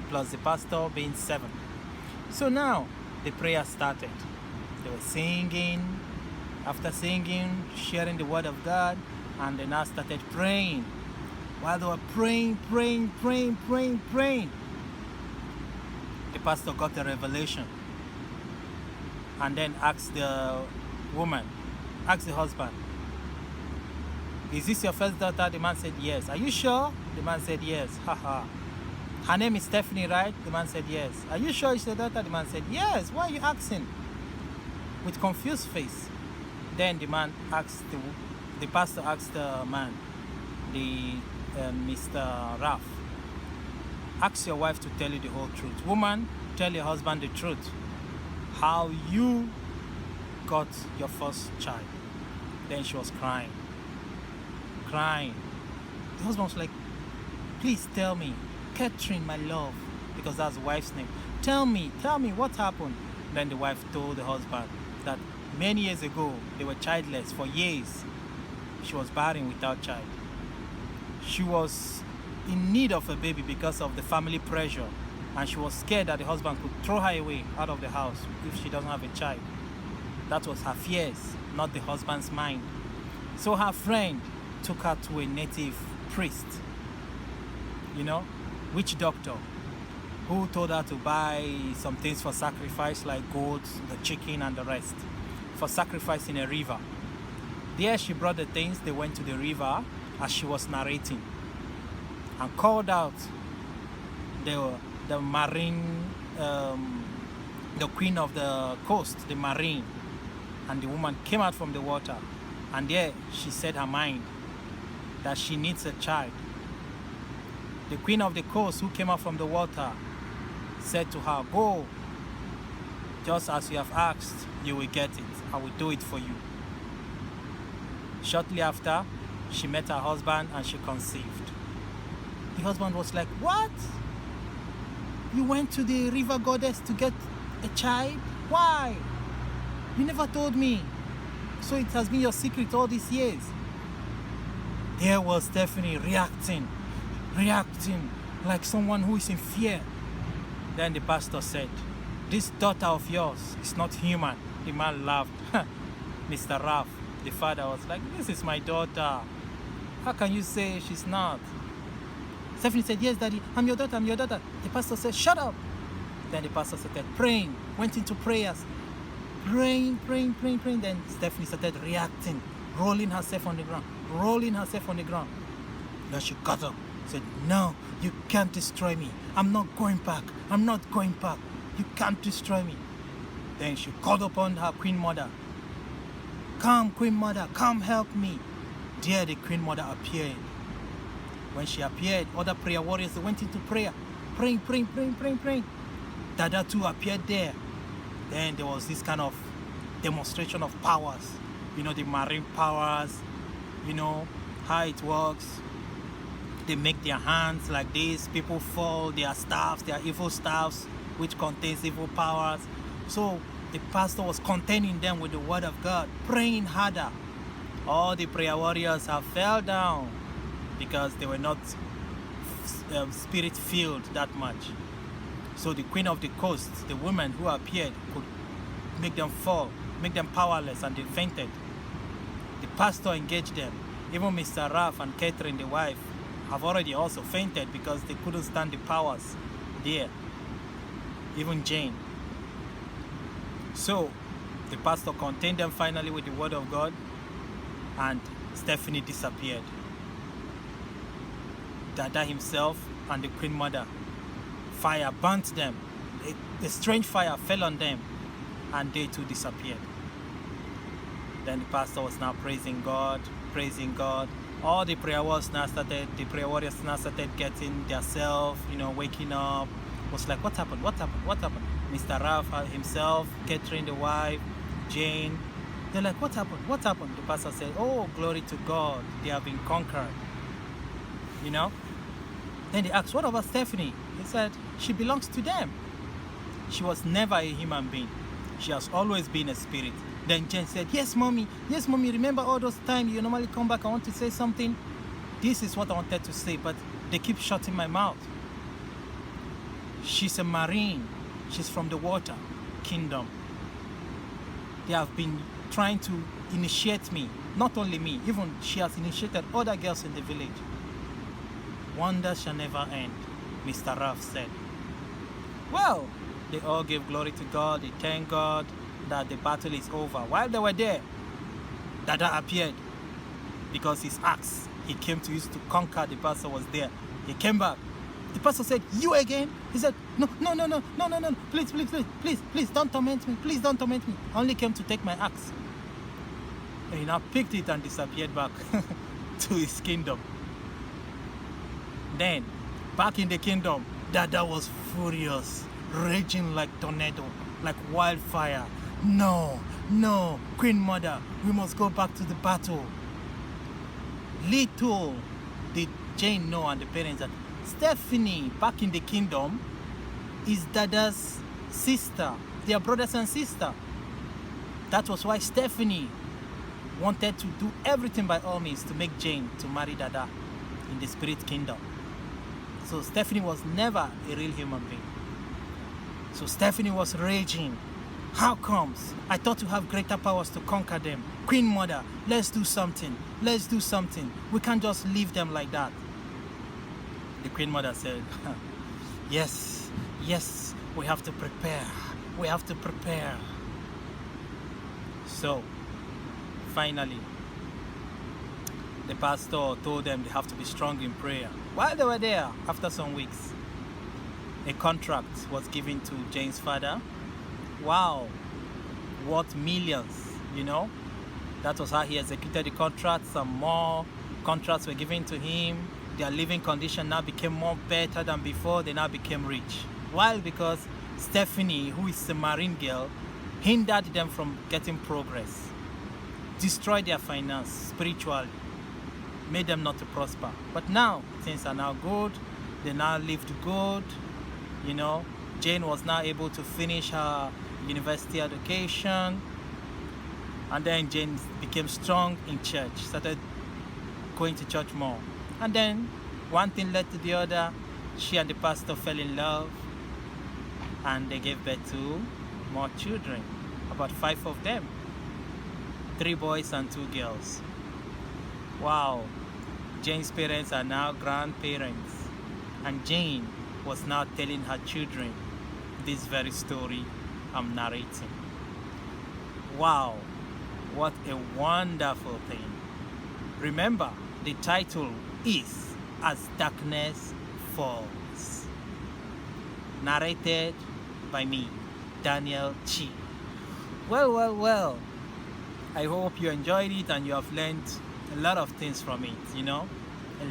plus the pastor being 7. So now the prayer started. They were singing. After singing, sharing the word of God, and they now started praying. While they were praying, the pastor got a revelation and then asked the husband, is this your first daughter? The man said yes. Are you sure? The man said yes. Her name is Stephanie, right? The man said yes. Are you sure it's your daughter? The man said yes. Why are you asking? With confused face. Then the pastor asked the man, Mr. Ralph, ask your wife to tell you the whole truth. Woman, tell your husband the truth. How you got your first child. Then she was crying. The husband was like, please tell me, Catherine, my love, because that's the wife's name. Tell me what happened. Then the wife told the husband that many years ago, they were childless for years. She was barren without child. She was in need of a baby because of the family pressure, and she was scared that the husband could throw her away out of the house if she doesn't have a child. That was her fears, not the husband's mind. So her friend took her to a native priest, witch doctor, who told her to buy some things for sacrifice, like goats, the chicken, and the rest, for sacrifice in a river. There she brought the things. They went to the river as she was narrating and called out the marine, the queen of the coast, the marine. And the woman came out from the water, and there she said her mind that she needs a child. The queen of the coast, who came out from the water, said to her, go, just as you have asked, you will get it. I will do it for you. Shortly after, she met her husband and she conceived. The husband was like, what? You went to the river goddess to get a child? Why? You never told me. So it has been your secret all these years. There was Stephanie reacting like someone who is in fear. Then the pastor said, this daughter of yours is not human. The man laughed. Mr. Ralph, the father, was like, this is my daughter. How can you say she's not? Stephanie said, yes, daddy, I'm your daughter. The pastor said, shut up. Then the pastor started praying, went into prayers. Praying. Then Stephanie started reacting, rolling herself on the ground. Then she got up, said, no, you can't destroy me. I'm not going back. You can't destroy me. Then she called upon her queen mother. Come, queen mother, come help me. There the queen mother appeared. When she appeared, other prayer warriors, they went into prayer. Praying. Dada too appeared there. Then there was this kind of demonstration of powers. The marine powers, how it works. They make their hands like this. People fall, their staffs, their evil staffs, which contains evil powers. So the pastor was containing them with the word of God, praying harder. All the prayer warriors have fell down because they were not spirit-filled that much. So the queen of the coast, the woman who appeared, could make them fall, make them powerless, and they fainted. The pastor engaged them. Even Mr. Ralph and Catherine, the wife, have already also fainted because they couldn't stand the powers there. Even Jane. So the pastor contained them finally with the word of God, and Stephanie disappeared. Dada himself and the Queen Mother, fire burnt them. A strange fire fell on them, and they too disappeared. Then the pastor was now praising God. All the prayer warriors now started getting themselves, waking up. Was like, what happened? Mr. Ralph himself, Catherine the wife, Jane, they're like, what happened? The pastor said, oh, glory to God, they have been conquered. Then they asked, what about Stephanie? He said, she belongs to them. She was never a human being. She has always been a spirit. Then Jane said, yes, mommy, remember all those times you normally come back, I want to say something. This is what I wanted to say, but they keep shutting my mouth. She's a marine. She's from the water kingdom. They have been trying to initiate me. Not only me, even she has initiated other girls in the village. Wonders shall never end, Mr. Ralph said. Well, they all gave glory to God. They thanked God that the battle is over. While they were there, Dada appeared because his axe he came to use to conquer the pastor was there. He came back. The pastor said, you again? He said, no, please don't torment me. Please don't torment me. I only came to take my axe. And he now picked it and disappeared back to his kingdom. Then, back in the kingdom, Dada was furious, raging like tornado, like wildfire. No, Queen Mother, we must go back to the battle. Little did Jane know and the parents that Stephanie, back in the kingdom, is Dada's sister. They are brothers and sisters. That was why Stephanie wanted to do everything by all means to make Jane to marry Dada in the spirit kingdom. So Stephanie was never a real human being. So Stephanie was raging. How comes? I thought to have greater powers to conquer them. Queen Mother, let's do something. We can't just leave them like that. The Queen Mother said, yes, we have to prepare. So, finally, the pastor told them they have to be strong in prayer. While they were there, after some weeks, a contract was given to Jane's father. Wow, worth millions, That was how he executed the contract. Some more contracts were given to him. Their living condition now became more better than before. They now became rich. Why? Because Stephanie, who is a marine girl, hindered them from getting progress, destroyed their finance spiritually, made them not to prosper. But now, things are now good. They now lived good. Jane was now able to finish her university education. And then Jane became strong in church, started going to church more. And then one thing led to the other. She and the pastor fell in love, and they gave birth to more children, about 5 of them, 3 boys and 2 girls. Wow, Jane's parents are now grandparents, and Jane was now telling her children this very story I'm narrating. Wow, what a wonderful thing. Remember, the title is As Darkness Falls. Narrated by me, Daniel Chi. Well. I hope you enjoyed it and you have learned a lot of things from it, a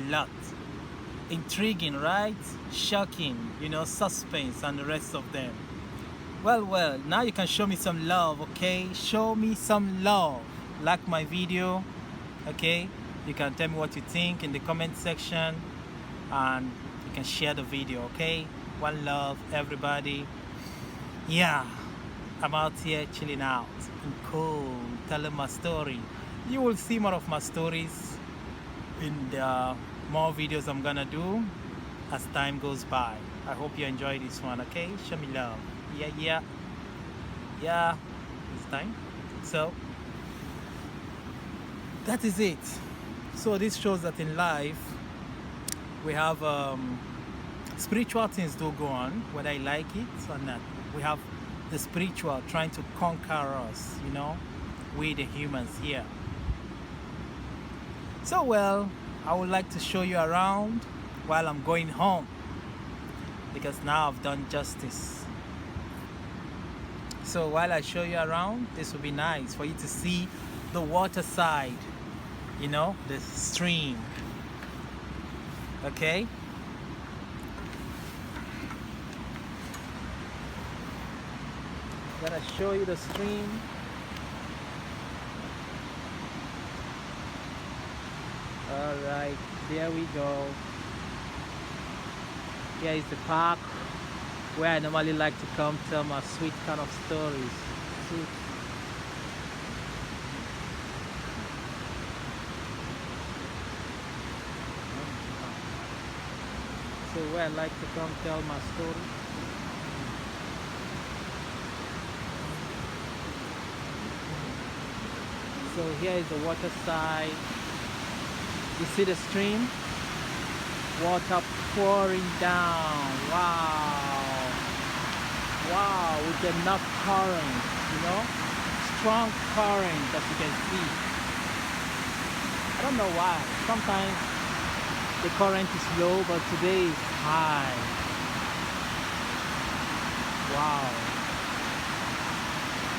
lot. Intriguing, right? Shocking, suspense and the rest of them. Well, now you can show me some love, okay? Show me some love. Like my video, okay? You can tell me what you think in the comment section, and you can share the video, okay? One love, everybody. Yeah, I'm out here chilling out and cool, telling my story. You will see more of my stories in the more videos I'm gonna do as time goes by. I hope you enjoy this one, okay? Show me love. Yeah. this time. So that is it. So this shows that in life we have spiritual things do go on, whether I like it or not. We have the spiritual trying to conquer us, you know, we the humans here. So well, I would like to show you around while I'm going home, because now I've done justice. So while I show you around, this will be nice for you to see the water side, you know, the stream. Okay? I'm gonna show you the stream. Alright, there we go. Here is the park where I normally like to come tell my sweet kind of stories. Sweet. So where I like to come tell my story. So here is the water side. You see the stream? Water pouring down. Wow. Wow, with enough current, you know? Strong current, as you can see. I don't know why. Sometimes the current is low, but today is high. Wow.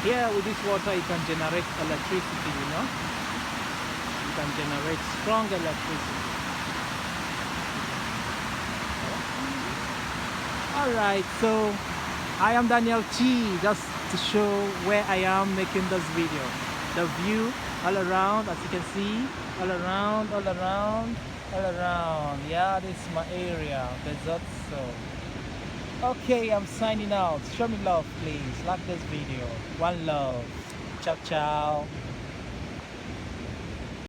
Here with this water you can generate electricity, you know? You can generate strong electricity. Alright, so I am Daniel T, just to show where I am making this video. The view all around, as you can see, all around, all around, all around. Yeah, this is my area, Bezotso. Okay, I'm signing out. Show me love, please. Like this video. One love. Ciao, ciao.